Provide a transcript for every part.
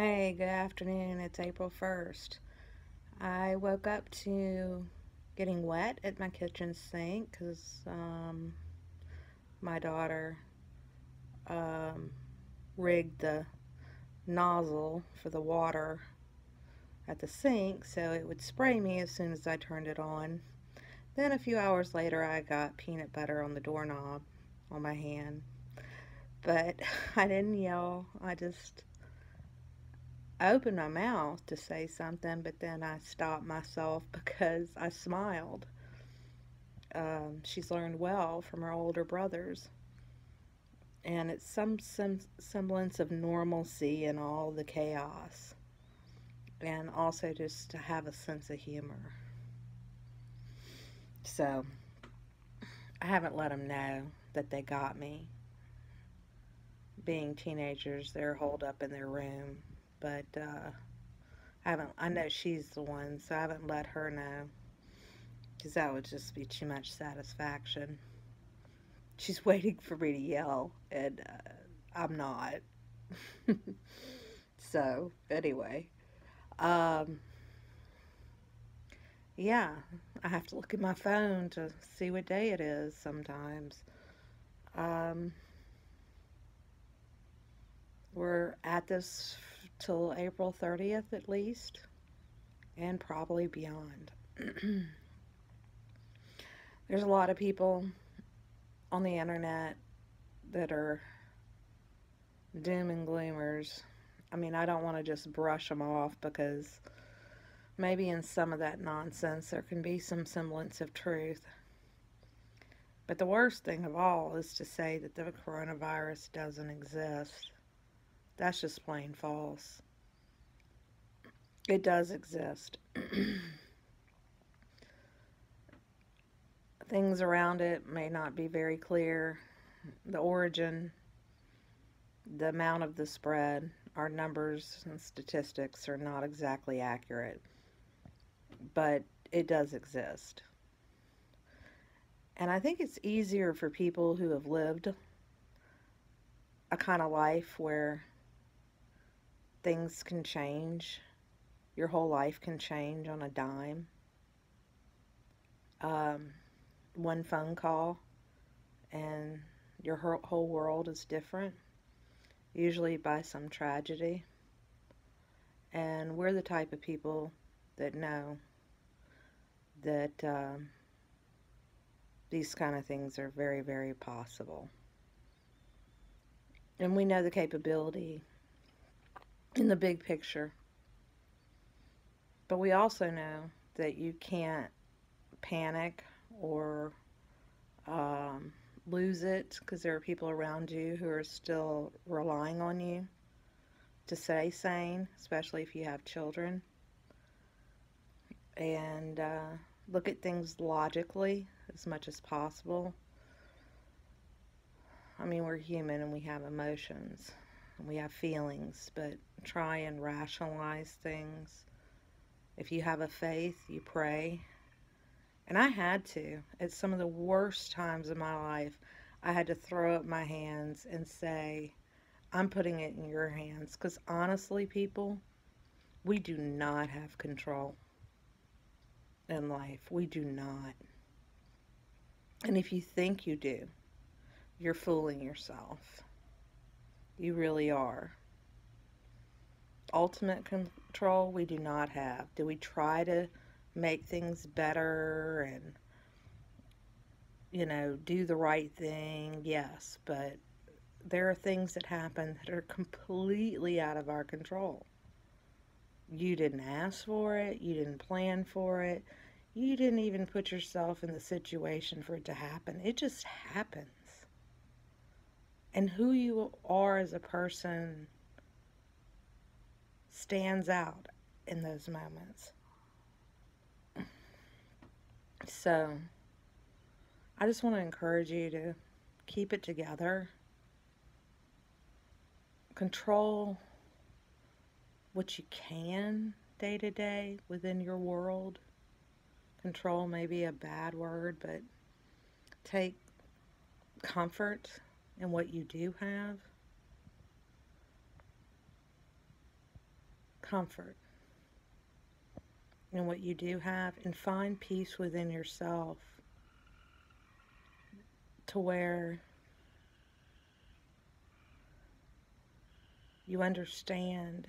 Hey, good afternoon. It's April 1st. I woke up to getting wet at my kitchen sink because my daughter um, rigged the nozzle for the water at the sink so it would spray me as soon as I turned it on. Then a few hours later, I got peanut butter on the doorknob on my hand. But I didn't yell. I opened my mouth to say something, but then I stopped myself because I smiled. She's learned well from her older brothers, and it's some semblance of normalcy in all the chaos, and also just to have a sense of humor. So I haven't let them know that they got me. Being teenagers, they're holed up in their room, but I haven't. I know she's the one, so I haven't let her know because that would just be too much satisfaction. She's waiting for me to yell, and I'm not. So, anyway, um, yeah, I have to look at my phone to see what day it is sometimes. Um, we're at this till April 30th at least, and probably beyond. There's a lot of people on the internet that are doom and gloomers. I mean, I don't want to just brush them off because maybe in some of that nonsense there can be some semblance of truth. But the worst thing of all is to say that the coronavirus doesn't exist. That's just plain false. It does exist. Things around it may not be very clear. The origin, the amount of the spread, our numbers and statistics are not exactly accurate, but it does exist. And I think it's easier for people who have lived a kind of life where things can change. Your whole life can change on a dime. Um, One phone call, and your whole world is different, usually by some tragedy. And we're the type of people that know that these kind of things are very, very possible. And we know the capability in the big picture. But we also know that you can't panic or um, lose it because there are people around you who are still relying on you to stay sane, especially if you have children, and look at things logically as much as possible. I mean, we're human and we have emotions and we have feelings, but try and rationalize things. If you have a faith, you pray. And I had to. At some of the worst times in my life, I had to throw up my hands and say, I'm putting it in your hands. Because honestly, people, we do not have control in life. We do not. And if you think you do, you're fooling yourself. You really are. Ultimate control, we do not have. Do we try to make things better and, do the right thing? Yes, but there are things that happen that are completely out of our control. You didn't ask for it, you didn't plan for it, you didn't even put yourself in the situation for it to happen. It just happens. And who you are as a person stands out in those moments. So, I just want to encourage you to keep it together, control what you can day to day within your world. Control may be a bad word, but take comfort in what you do have. comfort in what you do have, and find peace within yourself to where you understand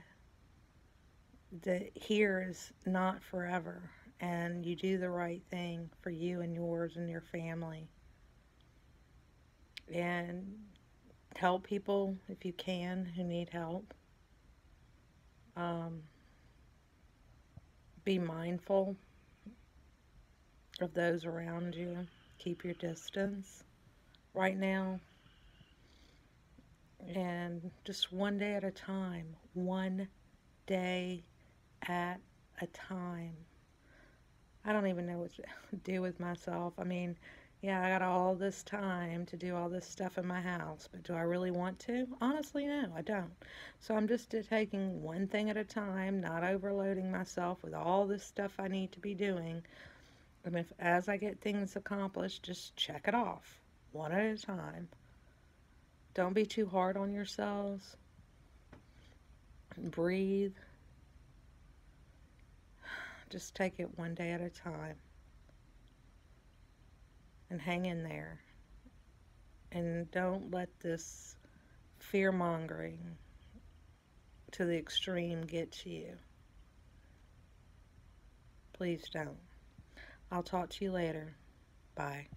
that here is not forever, and you do the right thing for you and yours and your family, and help people if you can who need help. Be mindful of those around you. Keep your distance right now, and just one day at a time. One day at a time. I don't even know what to do with myself. I mean, yeah, I got all this time to do all this stuff in my house, but do I really want to? Honestly, no, I don't. So I'm just taking one thing at a time, not overloading myself with all this stuff I need to be doing. And if, as I get things accomplished, just check it off, one at a time. Don't be too hard on yourselves. Breathe. Just take it one day at a time. And hang in there. And don't let this fear-mongering to the extreme get to you. Please don't. I'll talk to you later. Bye.